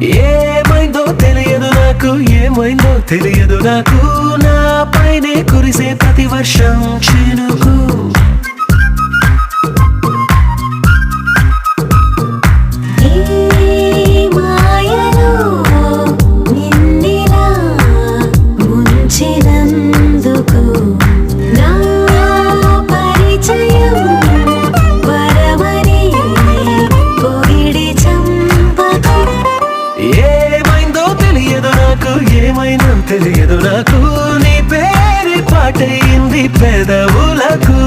ఏమైందో తెలియదు నాకు, ఏమైందో తెలియదు నాకు, నా పైనే కురిసే ప్రతి వర్షం చినుకు. ఏమైనా తెలియదు నాకు, నీ పేరు పాటయింది పెదవులకు.